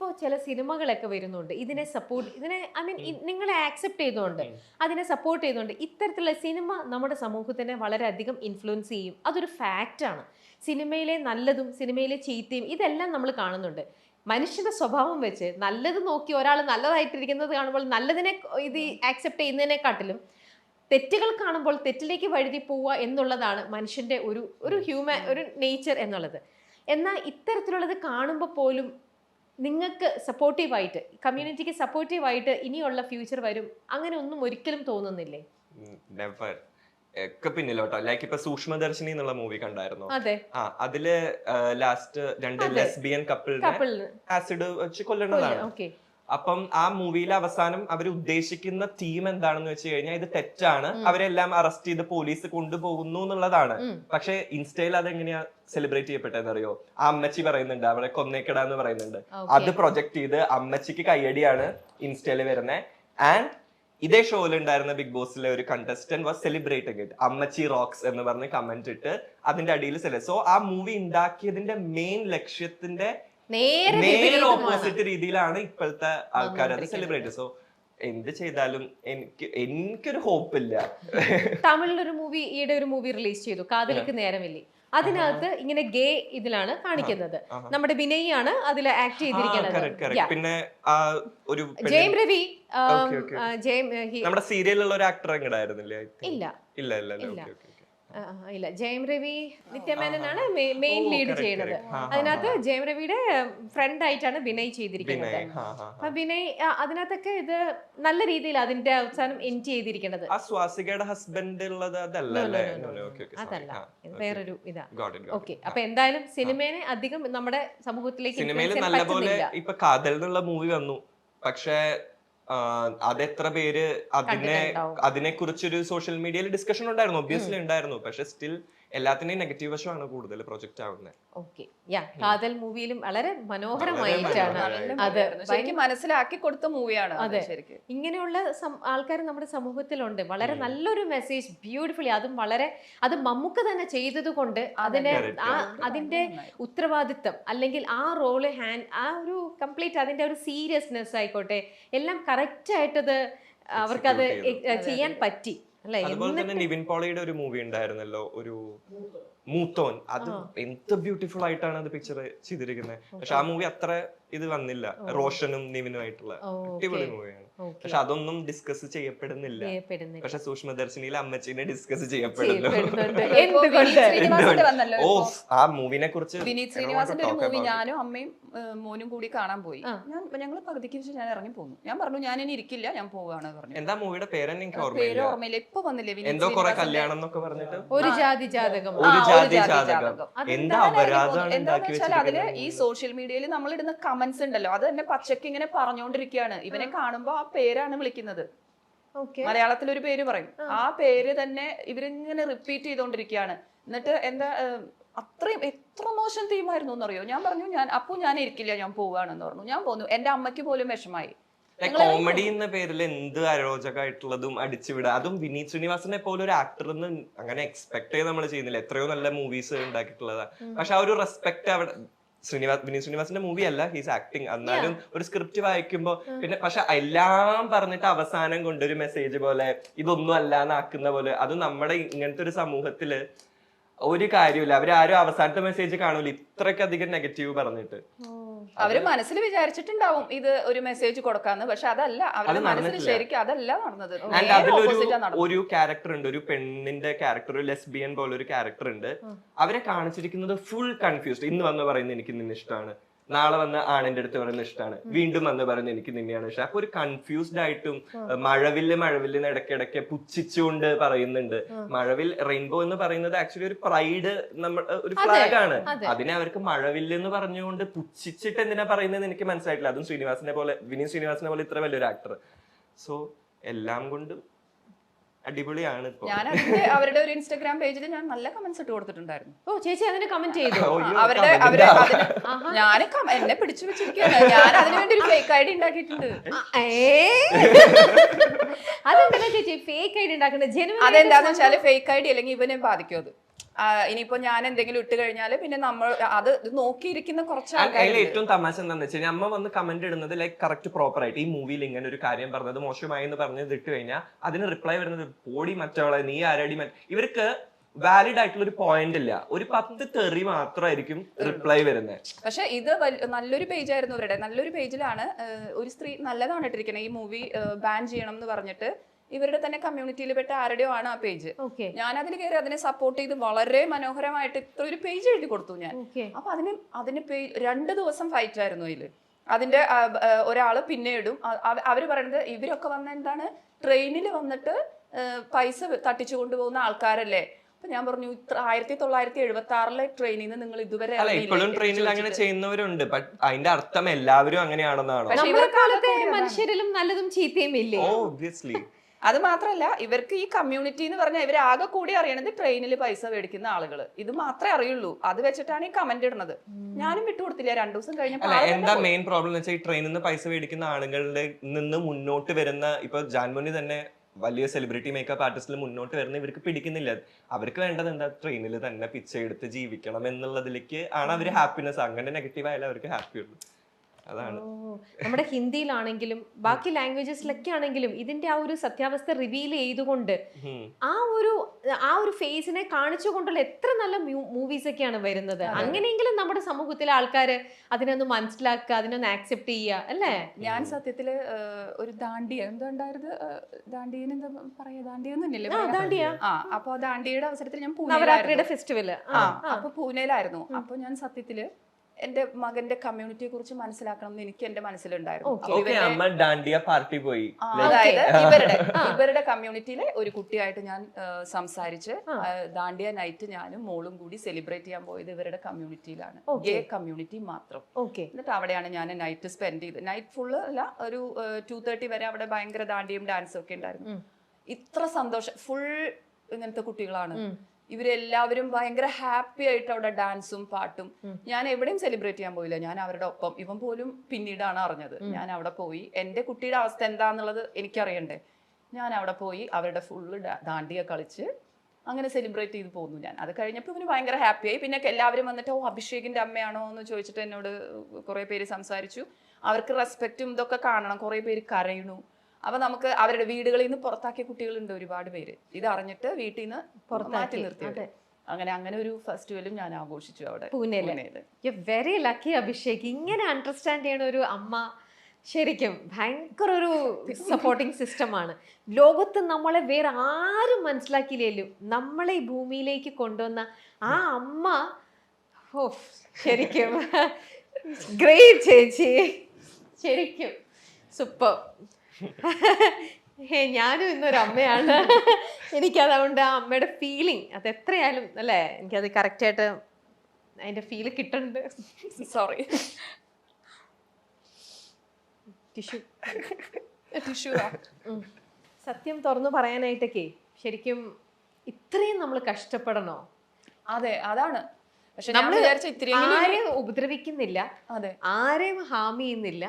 ഇപ്പോൾ ചില സിനിമകളൊക്കെ വരുന്നുണ്ട് ഇതിനെ സപ്പോർട്ട്, ഇതിനെ ഐ മീൻ നിങ്ങളെ ആക്സെപ്റ്റ് ചെയ്തുകൊണ്ട് അതിനെ സപ്പോർട്ട് ചെയ്തുകൊണ്ട് ഇത്തരത്തിലുള്ള സിനിമ നമ്മുടെ സമൂഹത്തിനെ വളരെയധികം ഇൻഫ്ലുവൻസ് ചെയ്യും. അതൊരു ഫാക്റ്റാണ്. സിനിമയിലെ നല്ലതും സിനിമയിലെ ചീത്തയും ഇതെല്ലാം നമ്മൾ കാണുന്നുണ്ട്. മനുഷ്യന്റെ സ്വഭാവം വെച്ച് നല്ലത് നോക്കി ഒരാൾ നല്ലതായിട്ടിരിക്കുന്നത് കാണുമ്പോൾ നല്ലതിനെ ഇത് ആക്സെപ്റ്റ് ചെയ്യുന്നതിനെക്കാട്ടിലും തെറ്റുകൾ കാണുമ്പോൾ തെറ്റിലേക്ക് വഴുതി പോവുക എന്നുള്ളതാണ് മനുഷ്യന്റെ ഒരു ഒരു നേച്ചർ എന്നുള്ളത്. എന്നാൽ ഇത്തരത്തിലുള്ളത് കാണുമ്പോൾ പോലും നിങ്ങൾക്ക് സപ്പോർട്ടീവായിട്ട്, കമ്മ്യൂണിറ്റിക്ക് സപ്പോർട്ടീവായിട്ട് ഇനിയുള്ള ഫ്യൂച്ചർ വരും അങ്ങനെ ഒന്നും ഒരിക്കലും തോന്നുന്നില്ലേ? ഒക്കെ പിന്നിലോട്ടോ. ലൈക്ക് ഇപ്പൊ സൂക്ഷ്മദർശിനി എന്നുള്ള മൂവി കണ്ടായിരുന്നു. അതെ, അതില് ലാസ്റ്റ് 2 ലെസ്ബിയൻ കപ്പിളിനെ ആസിഡ് വെച്ച് കൊല്ലണതാണ്. അപ്പം ആ മൂവിയിലെ അവസാനം അവർ ഉദ്ദേശിക്കുന്ന തീം എന്താണെന്ന് വെച്ച് കഴിഞ്ഞാൽ ഇത് തെറ്റാണ്, അവരെല്ലാം അറസ്റ്റ് ചെയ്ത് പോലീസ് കൊണ്ടുപോകുന്നു എന്നുള്ളതാണ്. പക്ഷെ ഇൻസ്റ്റയിൽ അതെങ്ങനെയാ സെലിബ്രേറ്റ് ചെയ്യപ്പെട്ടതെന്നറിയോ? ആ അമ്മച്ചി പറയുന്നുണ്ട് അവളെ കൊന്നേക്കടാന്ന് പറയുന്നുണ്ട്. അത് പ്രൊജക്ട് ചെയ്ത് അമ്മച്ചിക്ക് കയ്യടിയാണ് ഇൻസ്റ്റയിൽ വരുന്നത്. ആൻഡ് ഇതേ ഷോയിൽ ഉണ്ടായിരുന്ന ബിഗ് ബോസിലെ ഒരു കണ്ടസ്റ്റന്റ് വാസ് സെലിബ്രേറ്റിംഗ് ഇറ്റ്. അമ്മച്ചി റോക്സ് എന്ന് പറഞ്ഞ് കമന്റ് ഇട്ട് അതിന്റെ അടിയിൽ സോ ആ മൂവി ഉണ്ടാക്കിയതിന്റെ മെയിൻ ലക്ഷ്യത്തിന്റെ നേരെ ഓപ്പോസിറ്റ് രീതിയിലാണ് ഇപ്പോഴത്തെ ആൾക്കാർ അത് സെലിബ്രേറ്റ്. സോ എന്ത് ചെയ്താലും എനിക്കൊരു ഹോപ്പ് ഇല്ല. തമിഴിലൊരു മൂവി, ഈയിടെ ഒരു മൂവി റിലീസ് ചെയ്തു, കാതലിക്ക് നേരമില്ലേ. അതിനകത്ത് ഇങ്ങനെ ഗേ ഇതിലാണ് കാണിക്കുന്നത്. നമ്മുടെ വിനയ് ആണ് അതിൽ ആക്ട് ചെയ്തിരിക്കുന്നത്. പിന്നെ ജയം രവി, നമ്മുടെ സീരിയലിലുള്ള ഒരു ആക്ടർ എങ്ങടായിരുന്നില്ലേ? ഇല്ല ഇല്ല ഇല്ല ഇല്ല, ജയം രവി നിത്യമേനനാണ് മെയിൻ ലീഡ് ചെയ്യുന്നത്. അതിനകത്ത് ജയം രവിയുടെ ഫ്രണ്ട് ആയിട്ടാണ് വിനയ് ചെയ്തിരിക്കുന്നത്. അപ്പൊ വിനയ് അതിനകത്തൊക്കെ ഇത് നല്ല രീതിയിൽ അതിന്റെ അവസാനം എൻഡ് ചെയ്തിരിക്കുന്നത്. സ്വാസികയുടെ ഹസ്ബൻഡ് ഉള്ളത് അതല്ല, ഇത് വേറൊരു ഇതാ. ഓക്കെ, അപ്പൊ എന്തായാലും സിനിമയെ അധികം നമ്മുടെ സമൂഹത്തിലേക്ക് സിനിമയിൽ നല്ലപോലെ ഇപ്പൊ കാതൽ എന്നുള്ള മൂവി വന്നു. പക്ഷെ അതെത്ര പേര് അതിനെ കുറിച്ചൊരു സോഷ്യൽ മീഡിയയിൽ ഡിസ്കഷൻ ഉണ്ടായിരുന്നു, ഒബ്വിയസ്ലി ഉണ്ടായിരുന്നു. പക്ഷെ സ്റ്റിൽ എല്ലാത്തിന്റെയും നെഗറ്റീവ് വശമാണ് കൂടുതൽ പ്രൊജക്ട് ആവുന്നത്. ഓക്കെ, കാതൽ മൂവിയിലും വളരെ മനോഹരമായിട്ടാണ് അത് മനസ്സിലാക്കി കൊടുത്ത മൂവിയാണ്. അതെ, ഇങ്ങനെയുള്ള ആൾക്കാർ നമ്മുടെ സമൂഹത്തിലുണ്ട്. വളരെ നല്ലൊരു മെസ്സേജ്, ബ്യൂട്ടിഫുള്ളി, അതും വളരെ അത് മമ്മൂക്ക തന്നെ ചെയ്തത് കൊണ്ട് അതിന്റെ ഉത്തരവാദിത്വം അല്ലെങ്കിൽ ആ റോള് ആ ഒരു കംപ്ലീറ്റ് അതിന്റെ ഒരു സീരിയസ്നെസ് ആയിക്കോട്ടെ എല്ലാം കറക്റ്റ് ആയിട്ടത് അവർക്കത് ചെയ്യാൻ പറ്റി. അതുപോലെ തന്നെ നിവിൻ പോളിയുടെ ഒരു മൂവി ഉണ്ടായിരുന്നല്ലോ, ഒരു മൂത്തോൻ. അത് എന്ത് ബ്യൂട്ടിഫുൾ ആയിട്ടാണ് അത് പിക്ചർ ചെയ്തിരിക്കുന്നത്. പക്ഷെ ആ മൂവി അത്ര ഇത് വന്നില്ല, റോഷനും നിവിനും ആയിട്ടുള്ള അടിപൊളി മൂവിയാണ്. പക്ഷെ അതൊന്നും ഡിസ്കസ് ചെയ്യപ്പെടുന്നില്ല. പക്ഷെ സൂക്ഷ്മദർശിനിയിലെ അമ്മച്ചീനെ ഡിസ്കസ് ചെയ്യപ്പെടുന്നു. ഓ, ആ മൂവിനെ കുറിച്ച് വിനീത് ശ്രീനിവാസന്റെ ഒരു മൂവി ഞാനും അമ്മയും മോനും കൂടി കാണാൻ പോയി. ഞങ്ങൾ പകുതിക്ക് ശേഷം ഞാൻ ഇറങ്ങി പോന്നു. ഞാൻ പറഞ്ഞു ഞാൻ ഇനി ഇരിക്കില്ല, ഞാൻ പോവാണ് പറഞ്ഞു. എന്താ മൂവിയുടെ പേര്? എനിക്ക് ഓർമ്മയില്ല, ഇപ്പൊ വന്നില്ലേ എന്തോ കുറെ കല്യാണം എന്നൊക്കെ പറഞ്ഞിട്ട് ഒരു ജാതി ജാതകം. എന്താ അപരാധമാണ് എന്താന്ന് വെച്ചാൽ അതില് ഈ സോഷ്യൽ മീഡിയയിൽ നമ്മൾ ഇടുന്ന കമന്റ്സ് ഉണ്ടല്ലോ, അത് തന്നെ പച്ചക്ക് ഇങ്ങനെ പറഞ്ഞുകൊണ്ടിരിക്കുകയാണ്. ഇവനെ കാണുമ്പോ ആ പേരാണ് വിളിക്കുന്നത്. മലയാളത്തിൽ ഒരു പേര് പറയും, ആ പേര് തന്നെ ഇവരിങ്ങനെ റിപ്പീറ്റ് ചെയ്തോണ്ടിരിക്കുകയാണ്. എന്നിട്ട് എന്താ അത്രയും എത്ര മോശം തീമായിരുന്നു എന്നറിയോ? ഞാൻ പറഞ്ഞു ഞാൻ ഇരിക്കില്ല, ഞാൻ പോവാണെന്ന് പറഞ്ഞു. ഞാൻ പോന്നു. എന്റെ അമ്മയ്ക്ക് പോലും വിഷമായി. കോമഡി എന്ന പേരിൽ എന്ത് അരോചകമായിട്ടുള്ളതും അടിച്ചുവിടുക. അതും വിനീത് ശ്രീനിവാസനെ പോലെ ഒരു ആക്ടറിന്ന് അങ്ങനെ എക്സ്പെക്ട് ചെയ്ത് നമ്മൾ ചെയ്യുന്നില്ല. എത്രയോ നല്ല മൂവീസ് ഉണ്ടാക്കിയിട്ടുള്ളതാണ്. പക്ഷെ ആ ഒരു റെസ്പെക്ട് അവിടെ വിനീത് ശ്രീനിവാസന്റെ മൂവി അല്ല, ഹീസ് ആക്ടിങ്. എന്നാലും ഒരു സ്ക്രിപ്റ്റ് വായിക്കുമ്പോ പിന്നെ പക്ഷെ എല്ലാം പറഞ്ഞിട്ട് അവസാനം കൊണ്ടൊരു മെസ്സേജ് പോലെ ഇതൊന്നും അല്ലാന്നാക്കുന്ന പോലെ, അത് നമ്മുടെ ഇങ്ങനത്തെ ഒരു സമൂഹത്തില് ഒരു കാര്യമില്ല. അവരാരും അവസാനത്തെ മെസ്സേജ് കാണൂല ഇത്രയ്ക്കധികം നെഗറ്റീവ് പറഞ്ഞിട്ട്. അവര് മനസ്സിൽ വിചാരിച്ചിട്ടുണ്ടാവും ഇത് ഒരു മെസ്സേജ് കൊടുക്കാന്ന്, പക്ഷെ അതല്ല അവരുടെ മനസ്സിൽ ശരിക്കും അതല്ല നടന്നത്. ഒരു ക്യാരക്ടർ ഉണ്ട്, ഒരു പെണ്ണിന്റെ ക്യാരക്ടർ, ഒരു ലെസ്ബിയൻ പോലെ ഒരു ക്യാരക്ടർ ഉണ്ട്. അവരെ കാണിച്ചിരിക്കുന്നത് ഫുൾ കൺഫ്യൂസ്ഡ്. ഇന്ന് വന്ന് പറയുന്നത് എനിക്ക് നിന്നെ ഇഷ്ടമാണ്, നാളെ വന്ന് ആണിന്റെ അടുത്ത് പറയുന്നത് ഇഷ്ടമാണ്, വീണ്ടും വന്ന് പറയുന്നത് എനിക്ക് നിന്നെയാണ് ഇഷ്ടം. അപ്പൊ ഒരു കൺഫ്യൂസ്ഡ് ആയിട്ടും മഴവില്ലിന് ഇടയ്ക്കിടയ്ക്ക് പുച്ഛിച്ചുകൊണ്ട് പറയുന്നുണ്ട്. മഴവിൽ റെയിൻബോ എന്ന് പറയുന്നത് ആക്ച്വലി ഒരു പ്രൈഡ് ഒരു ഫ്ലാഗ് ആണ്. അതിനെ അവർക്ക് മഴവില്ല് എന്ന് പറഞ്ഞുകൊണ്ട് പുച്ഛിച്ചിട്ട് എന്തിനാ പറയുന്നത് എനിക്ക് മനസ്സിലായിട്ടില്ല. അതും വിനീത് ശ്രീനിവാസനെ പോലെ ഇത്ര വലിയൊരു ആക്ടർ. സോ എല്ലാം കൊണ്ടും അടിപൊളിയാണ്. ഞാൻ അവരുടെ ഒരു ഇൻസ്റ്റാഗ്രാം പേജിൽ ഞാൻ നല്ല കമന്റ്സ് ഇട്ട് കൊടുത്തിട്ടുണ്ടായിരുന്നു. ഓ ചേച്ചി അതിന് കമന്റ് ചെയ്തു? ഞാൻ എന്നെ പിടിച്ചു വെച്ചിരിക്കുകയാണ്. ഞാൻ അതിനുവേണ്ടി ഒരു ഫേക്ക് ഐഡി ഉണ്ടാക്കിയിട്ടുണ്ട്. അതെന്താ ചേച്ചി ഫേക്ക് ഐഡി ഉണ്ടാക്കുന്നത്? അതെന്താന്ന് വെച്ചാല് ഫേക്ക് ഐഡി അല്ലെങ്കിൽ ഇവനെ ബാധിക്കും. അത് ഇനിയിപ്പോ ഞാൻ എന്തെങ്കിലും ഇട്ട് കഴിഞ്ഞാല് പിന്നെ നമ്മൾ അത് നോക്കിയിരിക്കുന്ന കുറച്ച് അതിൽ ആൾക്കാരുണ്ട്. ഏറ്റവും തമാശ എന്താണെന്ന് വെച്ച് കഴിഞ്ഞാൽ അമ്മ വന്ന് കമന്റ് ഇടുന്നത് ലൈക്ക് കറക്റ്റ് പ്രോപ്പർ ആയിട്ട് ഈ മൂവിയിൽ ഇങ്ങനെ ഒരു കാര്യം പറഞ്ഞത് മോശമായി എന്ന് പറഞ്ഞത് ഇട്ട് കഴിഞ്ഞാൽ അതിന് റിപ്ലൈ വരുന്നത് പോടി മറ്റവളെ നീ ആരടി ഇവർക്ക് വാലിഡ് ആയിട്ടുള്ള ഒരു പോയിന്റ് ഇല്ല, ഒരു 10 തെറി മാത്രമായിരിക്കും റിപ്ലൈ വരുന്നത്. പക്ഷെ ഇത് നല്ലൊരു പേജ് ആയിരുന്നു ഇവരുടെ. നല്ലൊരു പേജിലാണ് ഒരു സ്ത്രീ നല്ലതാണ് ഇട്ടിരിക്കുന്നത്, ഈ മൂവി ബാൻ ചെയ്യണം എന്ന് പറഞ്ഞിട്ട് ഇവരുടെ തന്നെ കമ്മ്യൂണിറ്റിയിൽ പെട്ട ആരുടെയോ ആണ് ആ പേജ്. ഞാൻ അതിൽ കയറി അതിനെ സപ്പോർട്ട് ചെയ്ത് വളരെ മനോഹരമായിട്ട് ഇത്ര ഒരു പേജ് എഴുതി കൊടുത്തു ഞാൻ. അപ്പൊ അതിന് 2 ദിവസം ഫൈറ്റ് ആയിരുന്നു അതില്. അതിന്റെ ഒരാള് പിന്നെ ഇടും, അവര് പറയുന്നത് ഇവരൊക്കെ വന്ന എന്താണ് ട്രെയിനിൽ വന്നിട്ട് പൈസ തട്ടിച്ചു കൊണ്ടുപോകുന്ന ആൾക്കാരല്ലേ. അപ്പൊ ഞാൻ പറഞ്ഞു 1976 ട്രെയിനിൽ നിന്ന് നിങ്ങൾ ഇതുവരെ ഇപ്പോഴും ട്രെയിനിൽ അങ്ങനെ ചെയ്യുന്നവരുണ്ട്, ബട്ട് അതിന്റെ അർത്ഥം എല്ലാവരും അങ്ങനെയാണെന്നാണോ? മനുഷ്യരിലും നല്ലതും ചീത്തയും ഇല്ലേ? ഓബ്വിയസ്ലി. അത് മാത്രല്ല ഇവർക്ക് ഈ കമ്മ്യൂണിറ്റി എന്ന് പറഞ്ഞാൽ ഇവർ ആകെ കൂടി അറിയണത് ട്രെയിനിൽ പൈസ മേടിക്കുന്ന ആളുകൾ, ഇത് മാത്രമേ അറിയുള്ളൂ. അത് വെച്ചിട്ടാണ് ഈ കമന്റ് ഇടുന്നത്. ഞാനും വിട്ടുകൊടുത്തില്ല. 2 ദിവസം കഴിഞ്ഞപ്പോൾ എന്താ മെയിൻ പ്രോബ്ലം എന്ന് വെച്ചാൽ ഈ ട്രെയിനിൽ നിന്ന് പൈസ മേടിക്കുന്ന ആളുകളുടെ നിന്ന് മുന്നോട്ട് വരുന്ന ഇപ്പൊ ജാൻമോനി തന്നെ വലിയ സെലിബ്രിറ്റി മേക്കപ്പ് ആർട്ടിസ്റ്റിൽ മുന്നോട്ട് വരുന്ന ഇവർക്ക് പിടിക്കുന്നില്ല. അവർക്ക് വേണ്ടത് എന്താ ട്രെയിനിൽ തന്നെ പിച്ചെടുത്ത് ജീവിക്കണം എന്നുള്ളതിലേക്ക് ആണ് അവര് ഹാപ്പിനെസ്. അങ്ങനെ നെഗറ്റീവ് ആയാലും അവർക്ക് ഹാപ്പി ഉള്ളൂ. അതാണ് നമ്മുടെ ഹിന്ദിയിലാണെങ്കിലും ബാക്കി ലാംഗ്വേജസിലൊക്കെ ആണെങ്കിലും ഇതിന്റെ ആ ഒരു സത്യാവസ്ഥ റിവീൽ ചെയ്തുകൊണ്ട് ആ ഒരു ഫേസിനെ കാണിച്ചുകൊണ്ടുള്ള എത്ര നല്ല മൂവീസ് ഒക്കെയാണ് വരുന്നത്. അങ്ങനെയെങ്കിലും നമ്മുടെ സമൂഹത്തിലെ ആൾക്കാര് അതിനൊന്ന് മനസ്സിലാക്കുക, അതിനൊന്ന് ആക്സെപ്റ്റ് ചെയ്യുക അല്ലേ? ഞാൻ സത്യത്തില് ഒരു ദാണ്ടിയ എന്താണ്ടായിരുന്നു, ദാണ്ടിയന് എന്താ പറയാ, ദാണ്ടിയൊന്നുമില്ലേ? അപ്പൊ ദാണ്ടിയുടെ അവസരത്തിൽ ഞാൻ നവരാത്രിയുടെ ഫെസ്റ്റിവല് അപ്പൊ പൂനെയിലായിരുന്നു. അപ്പൊ ഞാൻ സത്യത്തില് എന്റെ മകന്റെ കമ്മ്യൂണിറ്റിയെ കുറിച്ച് മനസ്സിലാക്കണം എന്ന് എനിക്ക് എന്റെ മനസ്സിലുണ്ടായിരുന്നു. പാർട്ടി പോയി. അതായത് ഇവരുടെ കമ്മ്യൂണിറ്റിയിലെ ഒരു കുട്ടിയായിട്ട് ഞാൻ സംസാരിച്ച് ദാണ്ടിയ നൈറ്റ് ഞാനും മോളും കൂടി സെലിബ്രേറ്റ് ചെയ്യാൻ പോയത് ഇവരുടെ കമ്മ്യൂണിറ്റിയിലാണ്, ഗേ കമ്മ്യൂണിറ്റി മാത്രം. എന്നിട്ട് അവിടെയാണ് ഞാൻ നൈറ്റ് സ്പെൻഡ് ചെയ്ത്. നൈറ്റ് ഫുള്ള് അല്ല, ഒരു 2:30 വരെ അവിടെ ഭയങ്കര ദാണ്ടിയും ഡാൻസും ഒക്കെ ഉണ്ടായിരുന്നു. ഇത്ര സന്തോഷം, ഫുൾ ഇങ്ങനത്തെ കുട്ടികളാണ് ഇവരെല്ലാവരും. ഭയങ്കര ഹാപ്പി ആയിട്ട് അവിടെ ഡാൻസും പാട്ടും. ഞാൻ എവിടെയും സെലിബ്രേറ്റ് ചെയ്യാൻ പോയില്ല, ഞാൻ അവരുടെ ഒപ്പം. ഇവൻ പോലും പിന്നീടാണ് അറിഞ്ഞത്. ഞാൻ അവിടെ പോയി എന്റെ കുട്ടിയുടെ അവസ്ഥ എന്താന്നുള്ളത് എനിക്കറിയണ്ടേ. ഞാൻ അവിടെ പോയി അവരുടെ ഫുള്ള് ദാണ്ടിയ കളിച്ച് അങ്ങനെ സെലിബ്രേറ്റ് ചെയ്ത് പോന്നു ഞാൻ. അത് കഴിഞ്ഞപ്പോൾ ഇവന് ഭയങ്കര ഹാപ്പിയായി. പിന്നെ എല്ലാവരും വന്നിട്ട് അഭിഷേകിന്റെ അമ്മയാണോ എന്ന് ചോദിച്ചിട്ട് എന്നോട് കുറെ പേര് സംസാരിച്ചു. അവർക്ക് റെസ്പെക്റ്റും ഇതൊക്കെ കാണണം. കുറെ പേര് കരയണു. അപ്പൊ നമുക്ക് അവരുടെ വീടുകളിൽ നിന്ന് പുറത്താക്കിയ കുട്ടികളുണ്ട് ഒരുപാട് പേര്. ഇത് അറിഞ്ഞിട്ട് വീട്ടിൽ നിന്ന് മാറ്റി നിർത്തി. അങ്ങനെ ഒരു ഫെസ്റ്റിവലും ഞാൻ ആഘോഷിച്ചു അവിടെ പൂനെയില്. Very lucky Abhishek. ഇങ്ങനെ അണ്ടർസ്റ്റാൻഡ് ചെയ്യണ ഒരു അമ്മ ശരിക്കും ഭയങ്കര ഒരു സപ്പോർട്ടിങ് സിസ്റ്റമാണ്. ലോകത്ത് നമ്മളെ വേറെ ആരും മനസ്സിലാക്കിയില്ലേലും നമ്മളെ ഈ ഭൂമിയിലേക്ക് കൊണ്ടുവന്ന ആ അമ്മ ശരിക്കും ഗ്രേറ്റ് ചേച്ചി, ശരിക്കും സൂപ്പർ. ഞാനും ഇന്നൊരു അമ്മയാണ്. എനിക്കതുകൊണ്ട് ആ അമ്മയുടെ ഫീലിംഗ് അത് എത്രയായാലും അല്ലേ, എനിക്കത് കറക്റ്റായിട്ട് അതിന്റെ ഫീല് കിട്ടുന്നുണ്ട്. Sorry, tissue. സത്യം തുറന്നു പറയാനായിട്ടൊക്കെ ശരിക്കും ഇത്രയും നമ്മൾ കഷ്ടപ്പെടണോ? അതെ, അതാണ്. പക്ഷെ നമ്മൾ ആരെയും ഉപദ്രവിക്കുന്നില്ല, ആരെയും ഹാം ചെയ്യുന്നില്ല.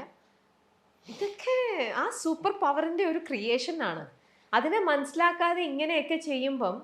ഇതൊക്കെ ആ സൂപ്പർ പവറിന്റെ ഒരു ക്രിയേഷൻ ആണ്. അതിനെ മനസ്സിലാക്കാതെ ഇങ്ങനെയൊക്കെ ചെയ്യുമ്പം